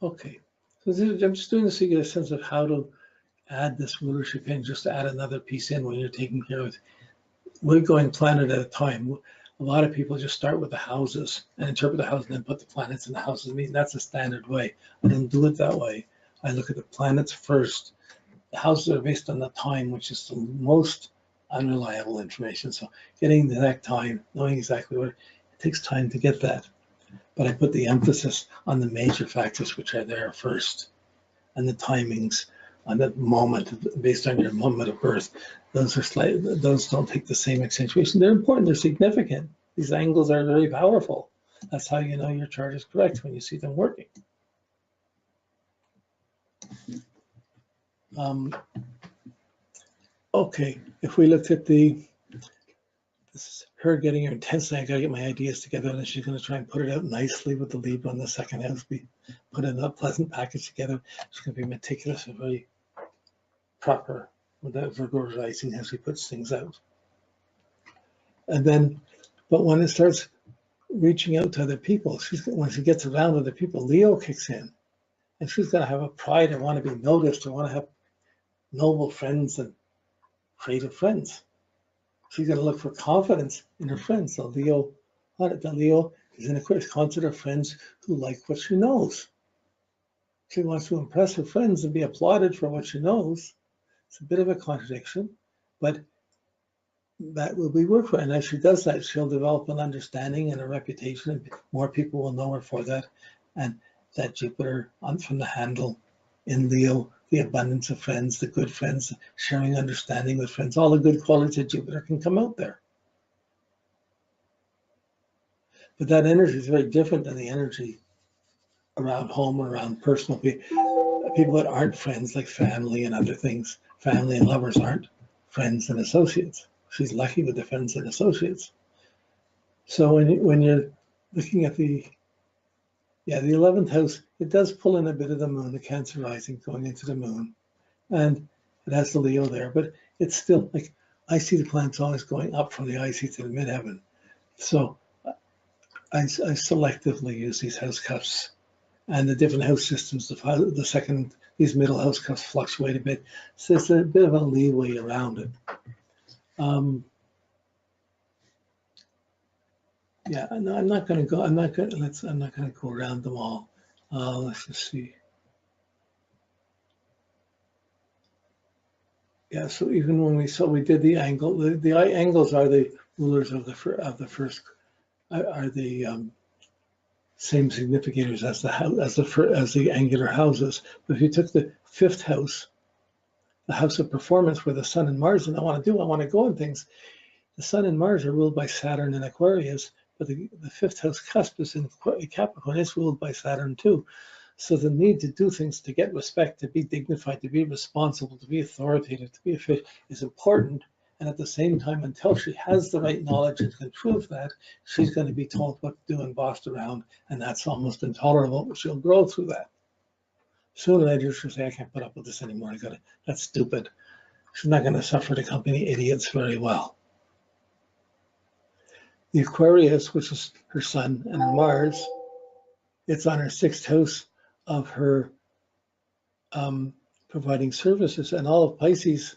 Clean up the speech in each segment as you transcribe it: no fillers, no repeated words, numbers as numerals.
Okay, so I'm just doing this so you get a sense of how to add this rulership in, just to add another piece in when you're taking care of it. We're going planet at a time. A lot of people just start with the houses and interpret the house and then put the planets in the houses. I mean, that's a standard way. I don't do it that way. I look at the planets first. The houses are based on the time, which is the most unreliable information. So getting the exact time, knowing exactly what, it takes time to get that. But I put the emphasis on the major factors which are there first, and the timings on that moment based on your moment of birth. Those are those don't take the same accentuation. They're important, they're significant. These angles are very powerful. That's how you know your chart is correct, when you see them working. Okay, if we looked at this is her getting her intensely, I gotta get my ideas together, and then she's gonna try and put it out nicely with the Libra in the second house. Put in a pleasant package together. She's gonna be meticulous and very proper with that Virgo rising as she puts things out. And then, but when it starts reaching out to other people, when she gets around other people, Leo kicks in, and she's gonna have a pride and want to be noticed, or want to have noble friends and creative friends. She's gonna look for confidence in her friends. The Leo is in Aquarius, consider friends who like what she knows. She wants to impress her friends and be applauded for what she knows. It's a bit of a contradiction, but that will be work for her. And as she does that, she'll develop an understanding and a reputation, and more people will know her for that. And that Jupiter from the handle in Leo, the abundance of friends, the good friends, sharing understanding with friends, all the good qualities of Jupiter can come out there. But that energy is very different than the energy around home or around personal people that aren't friends, like family and other things. Family and lovers aren't friends and associates. She's lucky with the friends and associates. So when you're looking at the 11th house, it does pull in a bit of the moon, the Cancer rising going into the moon, and it has the Leo there, but it's still like, I see the planets always going up from the IC to the midheaven. So I selectively use these house cuffs, and the different house systems. These middle house cuffs fluctuate a bit, so there's a bit of a leeway around it. Yeah, no, I'm not going to go. I'm not going to go around them all. Let's just see. Yeah, so even when we did the angle, the angles are the rulers of the first, are the same significators as the angular houses. But if you took the fifth house, the house of performance, where the Sun and Mars, and I want to go on things, the Sun and Mars are ruled by Saturn in Aquarius, but the fifth house cusp is in Capricorn. It's ruled by Saturn too. So the need to do things, to get respect, to be dignified, to be responsible, to be authoritative, to be efficient is important. And at the same time, until she has the right knowledge and can prove that, she's going to be told what to do and bossed around, and that's almost intolerable, but she'll grow through that. Sooner or later, she'll say, I can't put up with this anymore. That's stupid. She's not going to suffer to accompany idiots very well. The Aquarius, which is her Sun and her Mars, it's on her sixth house of her providing services, and all of Pisces,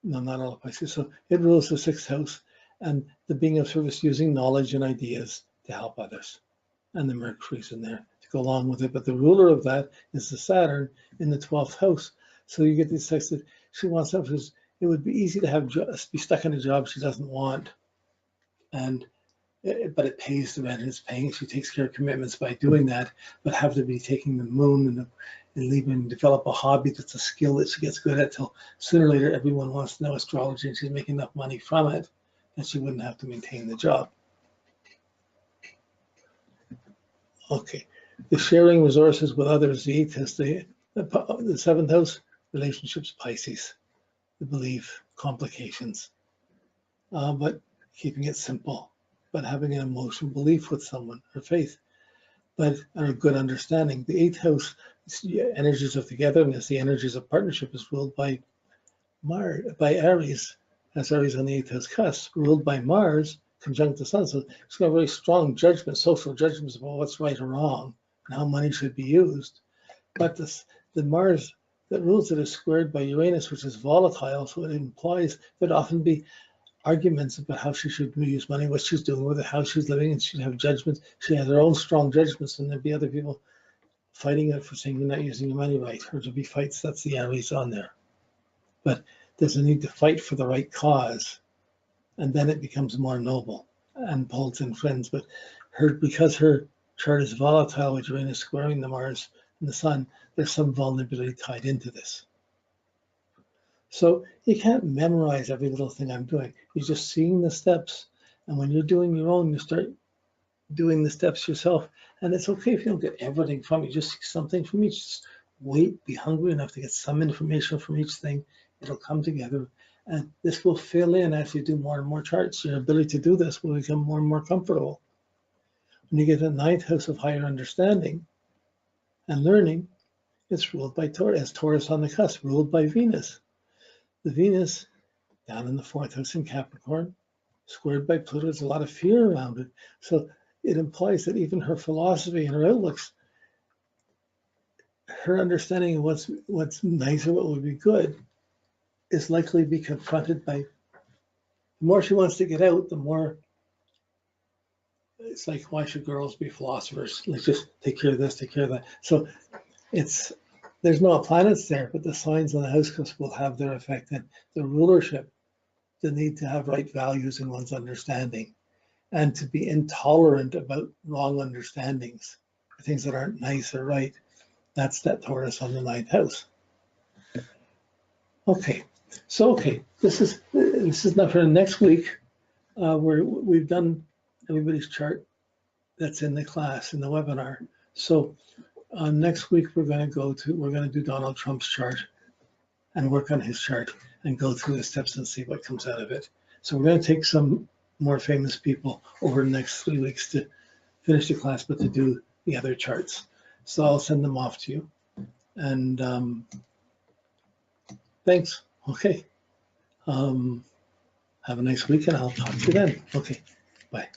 no, not all of Pisces, so it rules the sixth house, and the being of service, using knowledge and ideas to help others. And the Mercury's in there to go along with it, but the ruler of that is the Saturn in the 12th house. So you get these texts that she wants something. It would be easy to be stuck in a job she doesn't want, but it pays the rent, and it's paying. She takes care of commitments by doing that, but have to be taking the moon and leave and develop a hobby that's a skill that she gets good at, till sooner or later everyone wants to know astrology, and she's making enough money from it that she wouldn't have to maintain the job. Okay, the sharing resources with others, the 8th house, the 7th house, relationships, Pisces, the belief, complications, but keeping it simple, but having an emotional belief with someone, or faith, but a good understanding. The 8th house, the energies of togetherness, the energies of partnership, is ruled by Aries, as Aries on the 8th house cusp, ruled by Mars, conjunct the Sun. So it's got a very strong judgment, social judgments about what's right or wrong, and how money should be used. But the Mars that rules it is squared by Uranus, which is volatile, so it implies there'd often be arguments about how she should use money, what she's doing with it, how she's living, and she'd have judgments. She has her own strong judgments, and there'd be other people fighting it for saying you're not using your money right, or there'd be fights. That's the enemies on there. But there's a need to fight for the right cause, and then it becomes more noble and pulls in friends. But because her chart is volatile with Uranus squaring the Mars and the Sun, there's some vulnerability tied into this. So you can't memorize every little thing I'm doing. You're just seeing the steps. And when you're doing your own, you start doing the steps yourself. And it's okay if you don't get everything from it. Just see something from each. Just wait, be hungry enough to get some information from each thing. It'll come together. And this will fill in as you do more and more charts. Your ability to do this will become more and more comfortable. When you get a 9th house of higher understanding and learning, it's ruled by Taurus, as Taurus on the cusp, ruled by Venus. The Venus down in the 4th house in Capricorn, squared by Pluto, there's a lot of fear around it. So it implies that even her philosophy and her outlooks, her understanding of what's nice or what would be good, is likely to be confronted by, the more she wants to get out, the more it's like, why should girls be philosophers? Let's just take care of this, take care of that. So there's no planets there, but the signs on the house cusp will have their effect. And the rulership, the need to have right values in one's understanding, and to be intolerant about wrong understandings, things that aren't nice or right. That's that Taurus on the 9th house. Okay, so this is not for next week. We've done everybody's chart that's in the class in the webinar. So next week we're going to do Donald Trump's chart and work on his chart and go through the steps and see what comes out of it. So we're going to take some more famous people over the next 3 weeks to finish the class, but to do the other charts. So I'll send them off to you. And thanks. Okay. Have a nice weekend. I'll talk to you then. Okay. Bye.